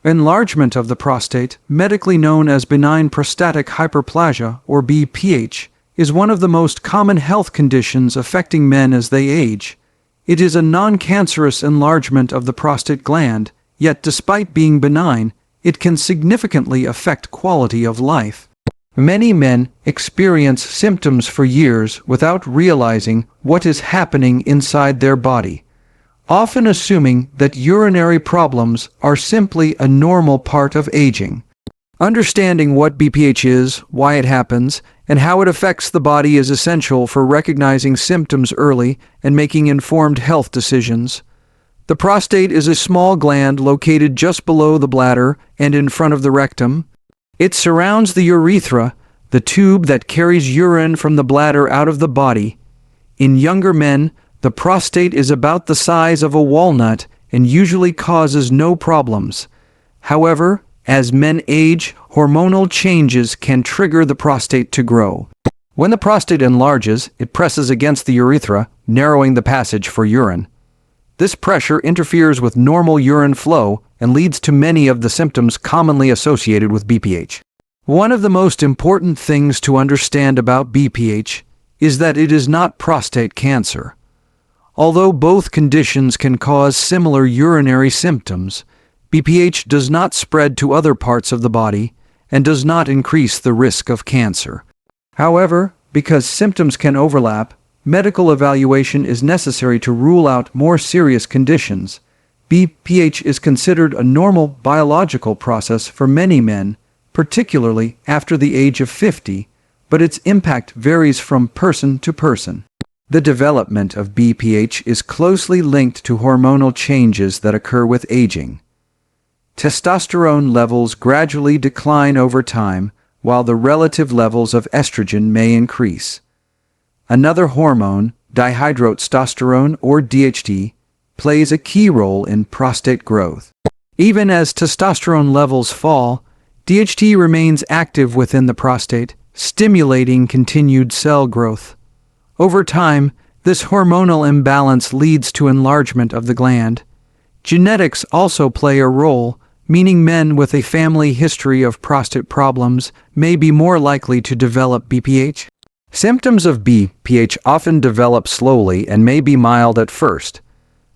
Enlargement of the prostate, medically known as benign prostatic hyperplasia or BPH, is one of the most common health conditions affecting men as they age. It is a non-cancerous enlargement of the prostate gland, yet despite being benign, it can significantly affect quality of life. Many men experience symptoms for years without realizing what is happening inside their body, often assuming that urinary problems are simply a normal part of aging. Understanding what BPH is, why it happens, and how it affects the body is essential for recognizing symptoms early and making informed health decisions. The prostate is a small gland located just below the bladder and in front of the rectum. It surrounds the urethra, the tube that carries urine from the bladder out of the body. In younger men, the prostate is about the size of a walnut and usually causes no problems. However, as men age, hormonal changes can trigger the prostate to grow. When the prostate enlarges, it presses against the urethra, narrowing the passage for urine. This pressure interferes with normal urine flow and leads to many of the symptoms commonly associated with BPH. One of the most important things to understand about BPH is that it is not prostate cancer. Although both conditions can cause similar urinary symptoms, BPH does not spread to other parts of the body and does not increase the risk of cancer. However, because symptoms can overlap, medical evaluation is necessary to rule out more serious conditions. BPH is considered a normal biological process for many men, particularly after the age of 50, but its impact varies from person to person. The development of BPH is closely linked to hormonal changes that occur with aging. Testosterone levels gradually decline over time, while the relative levels of estrogen may increase. Another hormone, dihydrotestosterone or DHT, plays a key role in prostate growth. Even as testosterone levels fall, DHT remains active within the prostate, stimulating continued cell growth. Over time, this hormonal imbalance leads to enlargement of the gland. Genetics also play a role, meaning men with a family history of prostate problems may be more likely to develop BPH. Symptoms of BPH often develop slowly and may be mild at first.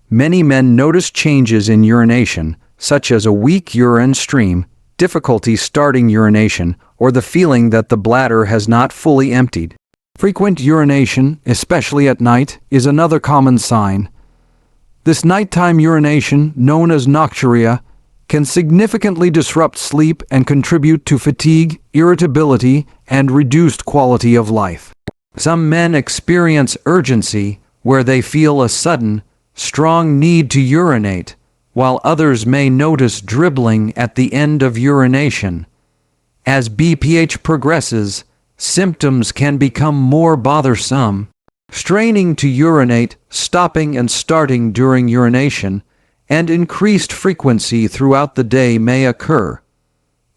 Many men notice changes in urination, such as a weak urine stream, difficulty starting urination, or the feeling that the bladder has not fully emptied. Frequent urination, especially at night, is another common sign. This nighttime urination, known as nocturia, can significantly disrupt sleep and contribute to fatigue, irritability, and reduced quality of life. Some men experience urgency, where they feel a sudden, strong need to urinate, while others may notice dribbling at the end of urination. As BPH progresses, symptoms can become more bothersome. Straining to urinate, stopping and starting during urination, and increased frequency throughout the day may occur.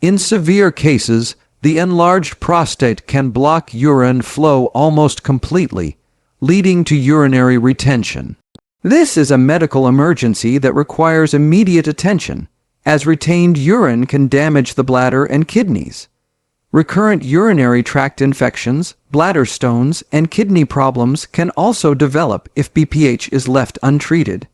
In severe cases, the enlarged prostate can block urine flow almost completely, leading to urinary retention. This is a medical emergency that requires immediate attention, as retained urine can damage the bladder and kidneys. Recurrent urinary tract infections, bladder stones, and kidney problems can also develop if BPH is left untreated.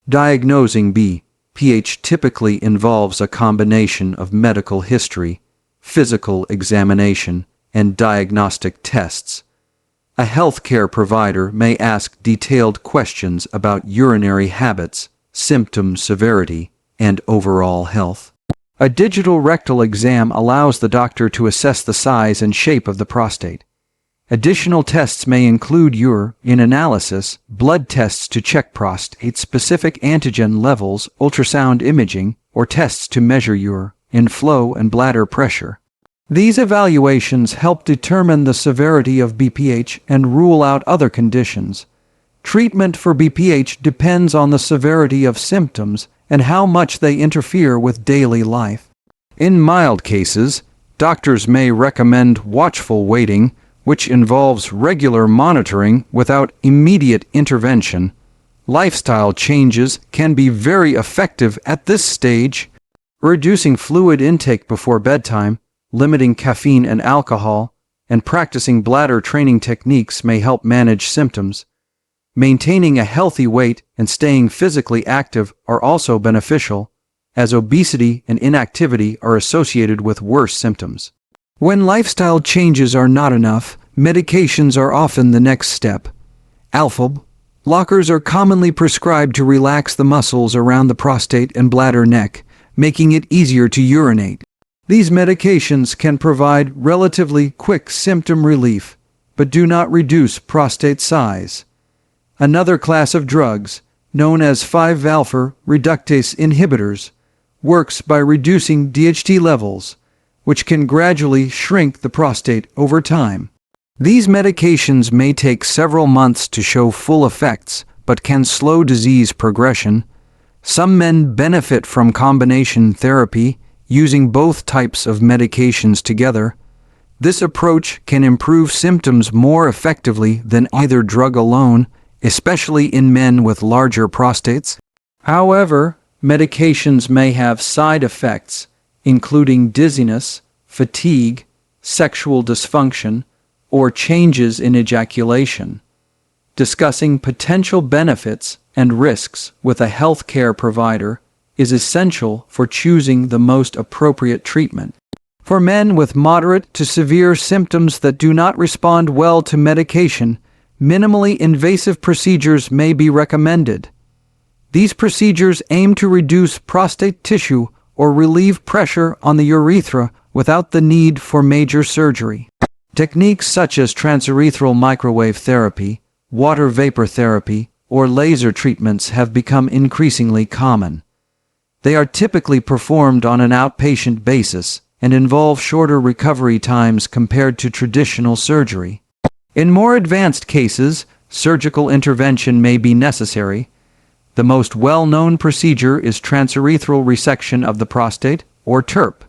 Diagnosing BPH typically involves a combination of medical history, physical examination, and diagnostic tests. A healthcare provider may ask detailed questions about urinary habits, symptom severity, and overall health. A digital rectal exam allows the doctor to assess the size and shape of the prostate. Additional tests may include urine analysis, blood tests to check prostate-specific antigen levels, ultrasound imaging, or tests to measure urine flow and bladder pressure. These evaluations help determine the severity of BPH and rule out other conditions. Treatment for BPH depends on the severity of symptoms and how much they interfere with daily life. In mild cases, doctors may recommend watchful waiting, which involves regular monitoring without immediate intervention. Lifestyle changes can be very effective at this stage. Reducing fluid intake before bedtime, limiting caffeine and alcohol, and practicing bladder training techniques may help manage symptoms. Maintaining a healthy weight and staying physically active are also beneficial, as obesity and inactivity are associated with worse symptoms. When lifestyle changes are not enough, medications are often the next step. Alpha blockers are commonly prescribed to relax the muscles around the prostate and bladder neck, making it easier to urinate. These medications can provide relatively quick symptom relief, but do not reduce prostate size. Another class of drugs, known as 5-alpha reductase inhibitors, works by reducing DHT levels, which can gradually shrink the prostate over time. These medications may take several months to show full effects, but can slow disease progression. Some men benefit from combination therapy, using both types of medications together. This approach can improve symptoms more effectively than either drug alone, especially in men with larger prostates. However, medications may have side effects, including dizziness, fatigue, sexual dysfunction, or changes in ejaculation. Discussing potential benefits and risks with a healthcare provider is essential for choosing the most appropriate treatment. For men with moderate to severe symptoms that do not respond well to medication, minimally invasive procedures may be recommended. These procedures aim to reduce prostate tissue or relieve pressure on the urethra without the need for major surgery. Techniques such as transurethral microwave therapy, water vapor therapy, or laser treatments have become increasingly common. They are typically performed on an outpatient basis and involve shorter recovery times compared to traditional surgery. In more advanced cases, surgical intervention may be necessary. The most well-known procedure is transurethral resection of the prostate, or TURP.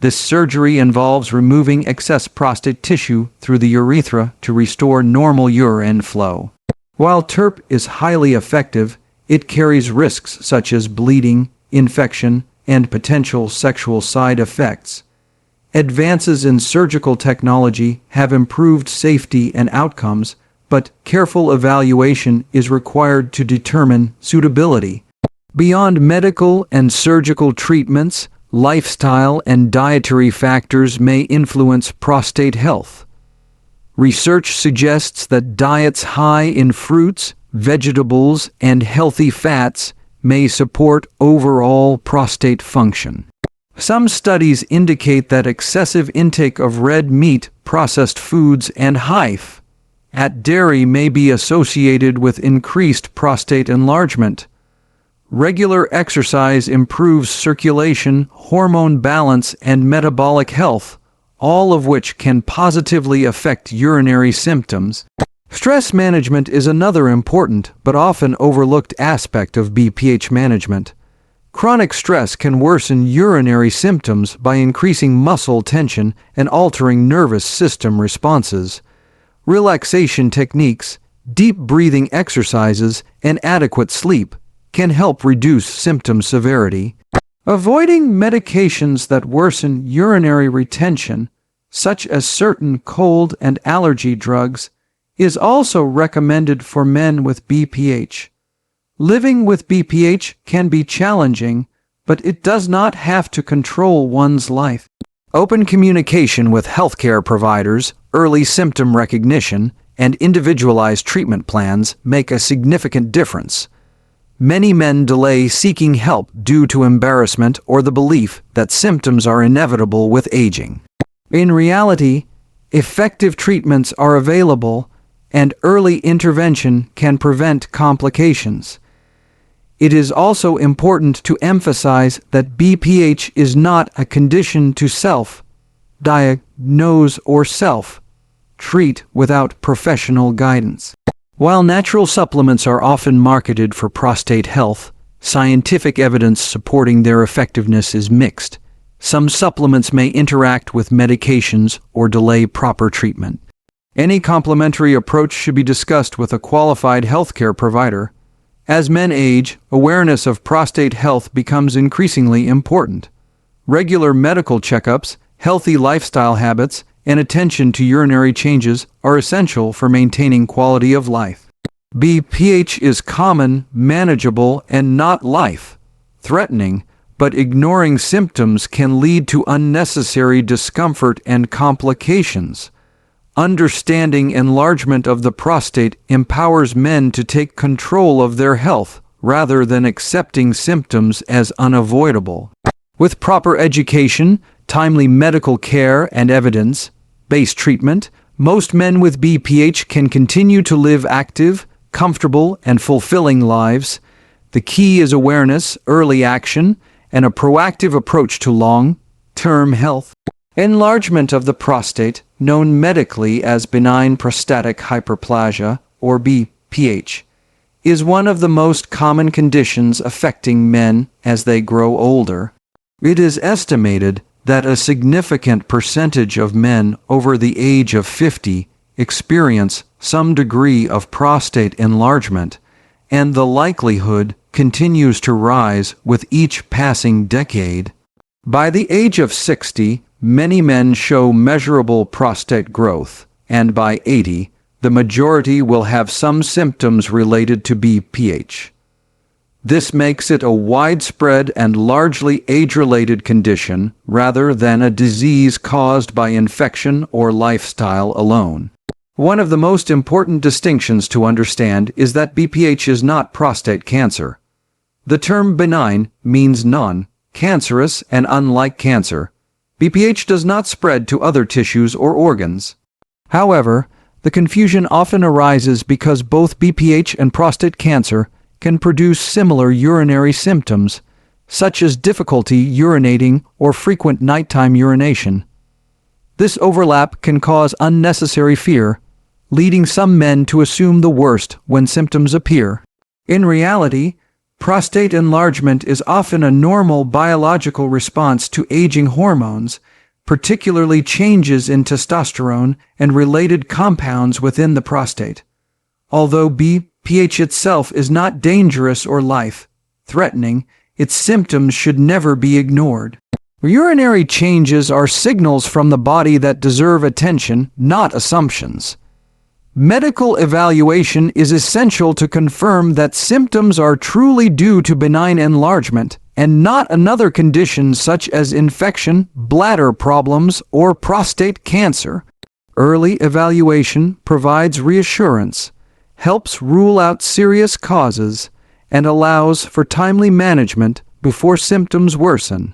This surgery involves removing excess prostate tissue through the urethra to restore normal urine flow. While TURP is highly effective, it carries risks such as bleeding, infection, and potential sexual side effects. Advances in surgical technology have improved safety and outcomes, but careful evaluation is required to determine suitability. Beyond medical and surgical treatments, lifestyle and dietary factors may influence prostate health. Research suggests that diets high in fruits, vegetables, and healthy fats may support overall prostate function. Some studies indicate that excessive intake of red meat, processed foods, and high-fat dairy may be associated with increased prostate enlargement. Regular exercise improves circulation, hormone balance, and metabolic health, all of which can positively affect urinary symptoms. Stress management is another important but often overlooked aspect of BPH management. Chronic stress can worsen urinary symptoms by increasing muscle tension and altering nervous system responses. Relaxation techniques, deep breathing exercises, and adequate sleep can help reduce symptom severity. Avoiding medications that worsen urinary retention, such as certain cold and allergy drugs, is also recommended for men with BPH. Living with BPH can be challenging, but it does not have to control one's life. Open communication with healthcare providers, early symptom recognition, and individualized treatment plans make a significant difference. Many men delay seeking help due to embarrassment or the belief that symptoms are inevitable with aging. In reality, effective treatments are available, and early intervention can prevent complications. It is also important to emphasize that BPH is not a condition to self-diagnose or self-treat without professional guidance. While natural supplements are often marketed for prostate health, scientific evidence supporting their effectiveness is mixed. Some supplements may interact with medications or delay proper treatment. Any complementary approach should be discussed with a qualified healthcare provider. As men age, awareness of prostate health becomes increasingly important. Regular medical checkups, healthy lifestyle habits, and attention to urinary changes are essential for maintaining quality of life. BPH is common, manageable, and not life-threatening, but ignoring symptoms can lead to unnecessary discomfort and complications. Understanding enlargement of the prostate empowers men to take control of their health rather than accepting symptoms as unavoidable. With proper education, timely medical care, and evidence-based treatment, most men with BPH can continue to live active, comfortable, and fulfilling lives. The key is awareness, early action, and a proactive approach to long-term health. Enlargement of the prostate, known medically as benign prostatic hyperplasia, or BPH, is one of the most common conditions affecting men as they grow older. It is estimated that a significant percentage of men over the age of 50 experience some degree of prostate enlargement, and the likelihood continues to rise with each passing decade. By the age of 60, many men show measurable prostate growth, and by 80, the majority will have some symptoms related to BPH. This makes it a widespread and largely age-related condition rather than a disease caused by infection or lifestyle alone. One of the most important distinctions to understand is that BPH is not prostate cancer. The term benign means non-cancerous, and unlike cancer, BPH does not spread to other tissues or organs. However, the confusion often arises because both BPH and prostate cancer can produce similar urinary symptoms, such as difficulty urinating or frequent nighttime urination. This overlap can cause unnecessary fear, leading some men to assume the worst when symptoms appear. In reality, prostate enlargement is often a normal biological response to aging hormones, particularly changes in testosterone and related compounds within the prostate. Although BPH itself is not dangerous or life-threatening, its symptoms should never be ignored. Urinary changes are signals from the body that deserve attention, not assumptions. Medical evaluation is essential to confirm that symptoms are truly due to benign enlargement and not another condition such as infection, bladder problems, or prostate cancer. Early evaluation provides reassurance, helps rule out serious causes, and allows for timely management before symptoms worsen.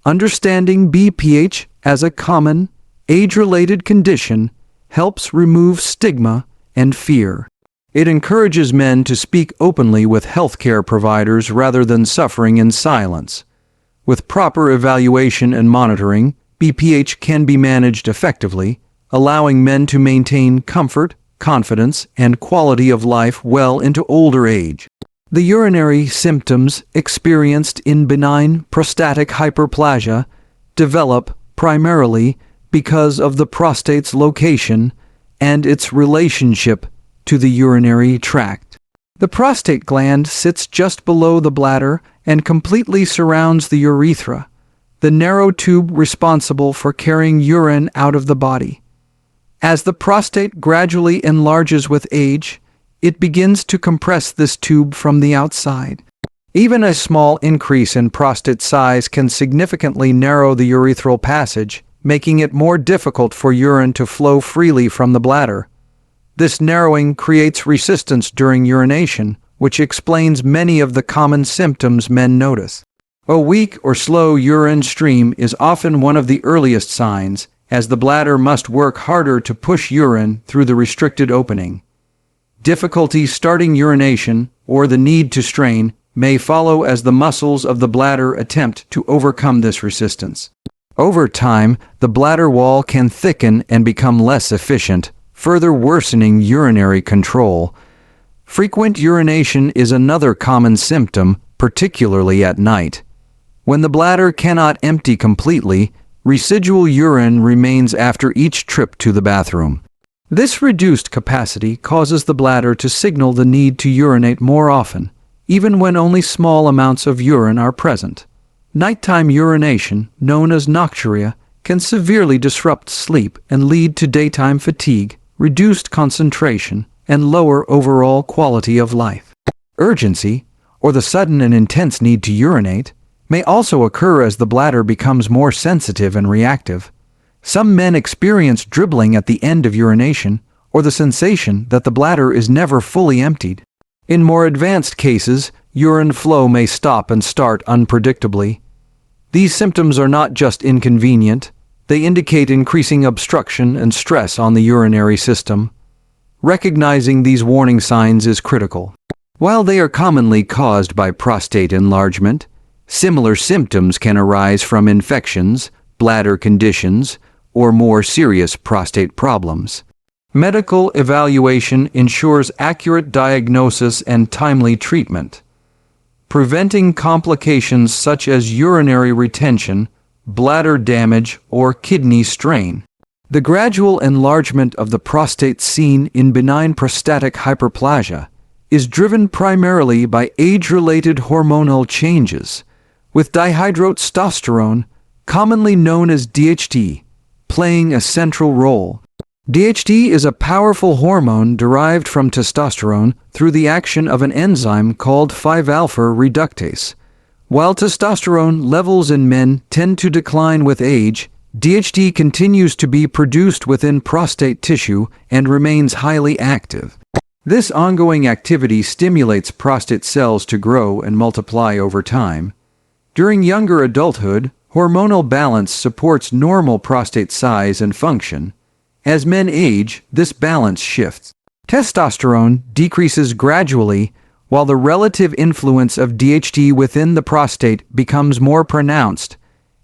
Understanding BPH as a common, age-related condition helps remove stigma and fear. It encourages men to speak openly with healthcare providers rather than suffering in silence. With proper evaluation and monitoring, BPH can be managed effectively, allowing men to maintain comfort, confidence, and quality of life well into older age. The urinary symptoms experienced in benign prostatic hyperplasia develop primarily because of the prostate's location and its relationship to the urinary tract. The prostate gland sits just below the bladder and completely surrounds the urethra, the narrow tube responsible for carrying urine out of the body. As the prostate gradually enlarges with age, it begins to compress this tube from the outside. Even a small increase in prostate size can significantly narrow the urethral passage, making it more difficult for urine to flow freely from the bladder. This narrowing creates resistance during urination, which explains many of the common symptoms men notice. A weak or slow urine stream is often one of the earliest signs, as the bladder must work harder to push urine through the restricted opening. Difficulty starting urination, or the need to strain, may follow as the muscles of the bladder attempt to overcome this resistance. Over time, the bladder wall can thicken and become less efficient, further worsening urinary control. Frequent urination is another common symptom, particularly at night. When the bladder cannot empty completely, residual urine remains after each trip to the bathroom. This reduced capacity causes the bladder to signal the need to urinate more often, even when only small amounts of urine are present. Nighttime urination, known as nocturia, can severely disrupt sleep and lead to daytime fatigue, reduced concentration, and lower overall quality of life. Urgency, or the sudden and intense need to urinate, may also occur as the bladder becomes more sensitive and reactive. Some men experience dribbling at the end of urination, or the sensation that the bladder is never fully emptied. In more advanced cases, urine flow may stop and start unpredictably. These symptoms are not just inconvenient, they indicate increasing obstruction and stress on the urinary system. Recognizing these warning signs is critical. While they are commonly caused by prostate enlargement, similar symptoms can arise from infections, bladder conditions, or more serious prostate problems. Medical evaluation ensures accurate diagnosis and timely treatment, preventing complications such as urinary retention, bladder damage, or kidney strain. The gradual enlargement of the prostate seen in benign prostatic hyperplasia is driven primarily by age-related hormonal changes, with dihydrotestosterone, commonly known as DHT, playing a central role. DHT is a powerful hormone derived from testosterone through the action of an enzyme called 5-alpha reductase. While testosterone levels in men tend to decline with age, DHT continues to be produced within prostate tissue and remains highly active. This ongoing activity stimulates prostate cells to grow and multiply over time. During younger adulthood, hormonal balance supports normal prostate size and function. As men age, this balance shifts. Testosterone decreases gradually, while the relative influence of DHT within the prostate becomes more pronounced.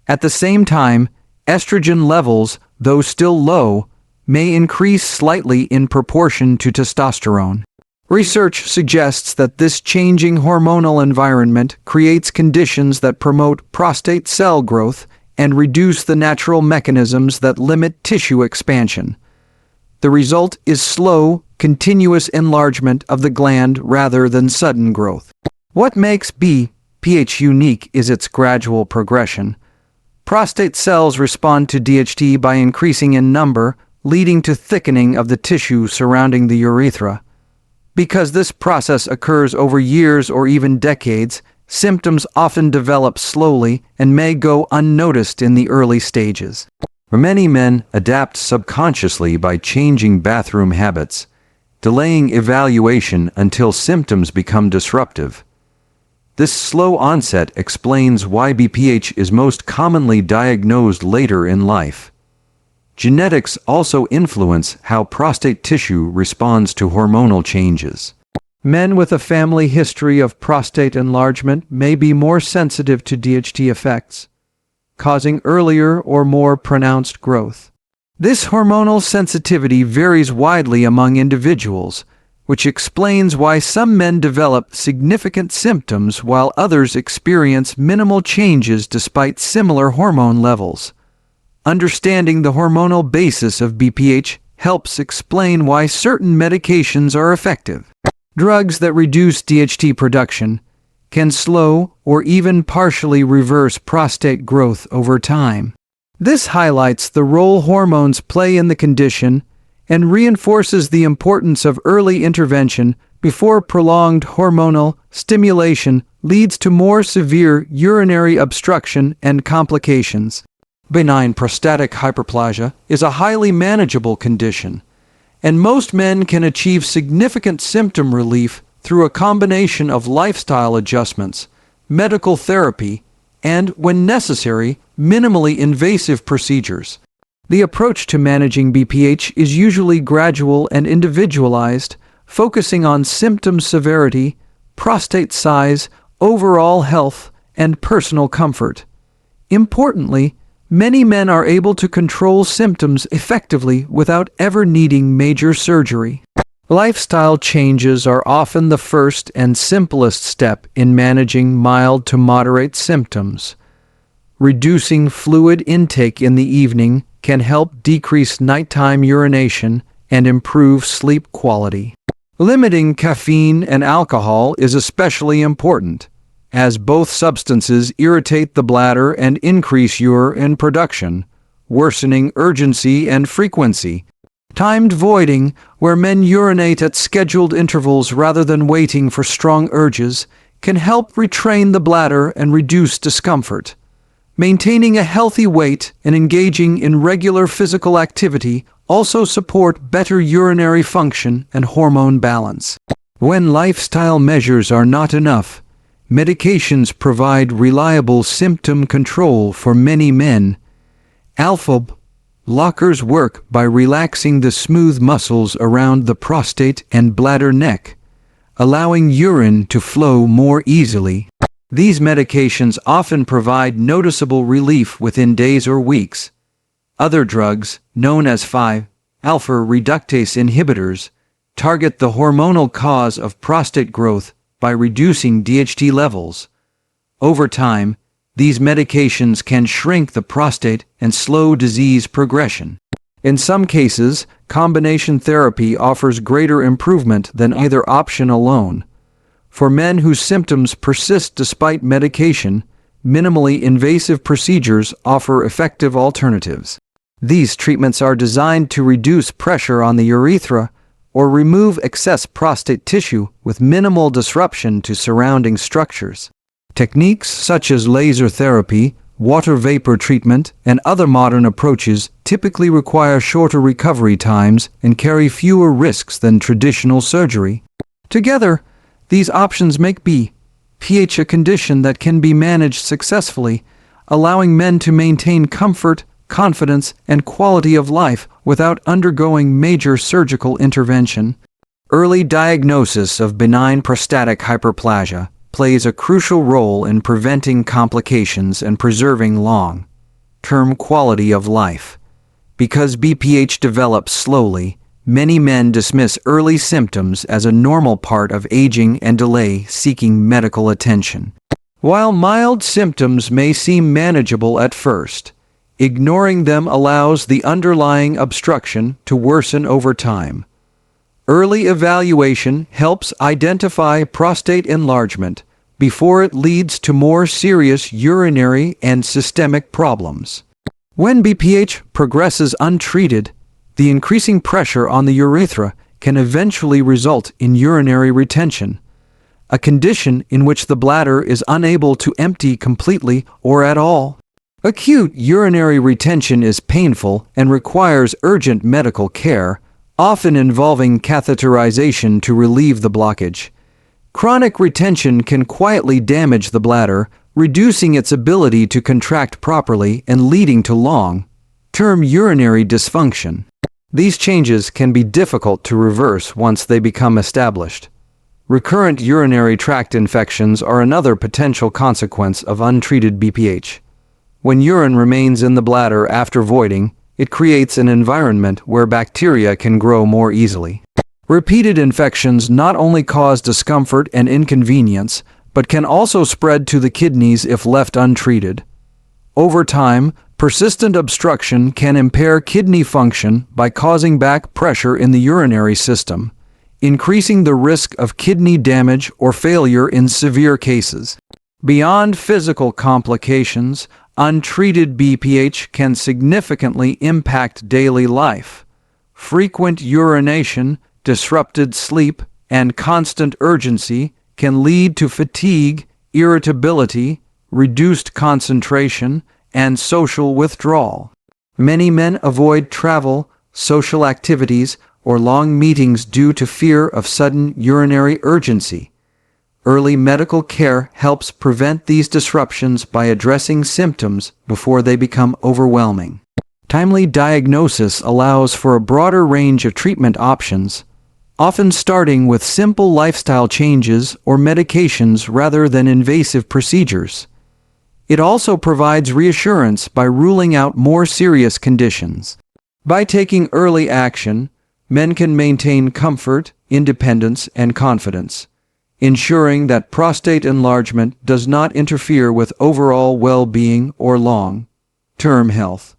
At the same time, estrogen levels, though still low, may increase slightly in proportion to testosterone. Research suggests that this changing hormonal environment creates conditions that promote prostate cell growth and reduce the natural mechanisms that limit tissue expansion. The result is slow, continuous enlargement of the gland rather than sudden growth. What makes BPH unique is its gradual progression. Prostate cells respond to DHT by increasing in number, leading to thickening of the tissue surrounding the urethra. Because this process occurs over years or even decades, symptoms often develop slowly and may go unnoticed in the early stages. Many men adapt subconsciously by changing bathroom habits, delaying evaluation until symptoms become disruptive. This slow onset explains why BPH is most commonly diagnosed later in life. Genetics also influence how prostate tissue responds to hormonal changes. Men with a family history of prostate enlargement may be more sensitive to DHT effects, causing earlier or more pronounced growth. This hormonal sensitivity varies widely among individuals, which explains why some men develop significant symptoms while others experience minimal changes despite similar hormone levels. Understanding the hormonal basis of BPH helps explain why certain medications are effective. Drugs that reduce DHT production can slow or even partially reverse prostate growth over time. This highlights the role hormones play in the condition and reinforces the importance of early intervention before prolonged hormonal stimulation leads to more severe urinary obstruction and complications. Benign prostatic hyperplasia is a highly manageable condition, and most men can achieve significant symptom relief through a combination of lifestyle adjustments, medical therapy, and, when necessary, minimally invasive procedures. The approach to managing BPH is usually gradual and individualized, focusing on symptom severity, prostate size, overall health, and personal comfort. Importantly, many men are able to control symptoms effectively without ever needing major surgery. Lifestyle changes are often the first and simplest step in managing mild to moderate symptoms. Reducing fluid intake in the evening can help decrease nighttime urination and improve sleep quality. Limiting caffeine and alcohol is especially important, as both substances irritate the bladder and increase urine production, worsening urgency and frequency. Timed voiding, where men urinate at scheduled intervals rather than waiting for strong urges, can help retrain the bladder and reduce discomfort. Maintaining a healthy weight and engaging in regular physical activity also support better urinary function and hormone balance. When lifestyle measures are not enough, medications provide reliable symptom control for many men. Alpha blockers work by relaxing the smooth muscles around the prostate and bladder neck, allowing urine to flow more easily. These medications often provide noticeable relief within days or weeks. Other drugs, known as 5-alpha reductase inhibitors, target the hormonal cause of prostate growth by reducing DHT levels. Over time, these medications can shrink the prostate and slow disease progression. In some cases, combination therapy offers greater improvement than either option alone. For men whose symptoms persist despite medication, minimally invasive procedures offer effective alternatives. These treatments are designed to reduce pressure on the urethra or remove excess prostate tissue with minimal disruption to surrounding structures. Techniques such as laser therapy, water vapor treatment, and other modern approaches typically require shorter recovery times and carry fewer risks than traditional surgery. Together, these options make BPH a condition that can be managed successfully, allowing men to maintain comfort, confidence, and quality of life without undergoing major surgical intervention. Early diagnosis of benign prostatic hyperplasia plays a crucial role in preventing complications and preserving long-term quality of life. Because BPH develops slowly, many men dismiss early symptoms as a normal part of aging and delay seeking medical attention. While mild symptoms may seem manageable at first, ignoring them allows the underlying obstruction to worsen over time. Early evaluation helps identify prostate enlargement before it leads to more serious urinary and systemic problems. When BPH progresses untreated, the increasing pressure on the urethra can eventually result in urinary retention, a condition in which the bladder is unable to empty completely or at all. Acute urinary retention is painful and requires urgent medical care, often involving catheterization to relieve the blockage. Chronic retention can quietly damage the bladder, reducing its ability to contract properly and leading to long-term urinary dysfunction. These changes can be difficult to reverse once they become established. Recurrent urinary tract infections are another potential consequence of untreated BPH. When urine remains in the bladder after voiding, it creates an environment where bacteria can grow more easily. Repeated infections not only cause discomfort and inconvenience, but can also spread to the kidneys if left untreated. Over time, persistent obstruction can impair kidney function by causing back pressure in the urinary system, increasing the risk of kidney damage or failure in severe cases. Beyond physical complications, untreated BPH can significantly impact daily life. Frequent urination, disrupted sleep, and constant urgency can lead to fatigue, irritability, reduced concentration, and social withdrawal. Many men avoid travel, social activities, or long meetings due to fear of sudden urinary urgency. Early medical care helps prevent these disruptions by addressing symptoms before they become overwhelming. Timely diagnosis allows for a broader range of treatment options, often starting with simple lifestyle changes or medications rather than invasive procedures. It also provides reassurance by ruling out more serious conditions. By taking early action, men can maintain comfort, independence, and confidence, ensuring that prostate enlargement does not interfere with overall well-being or long-term health.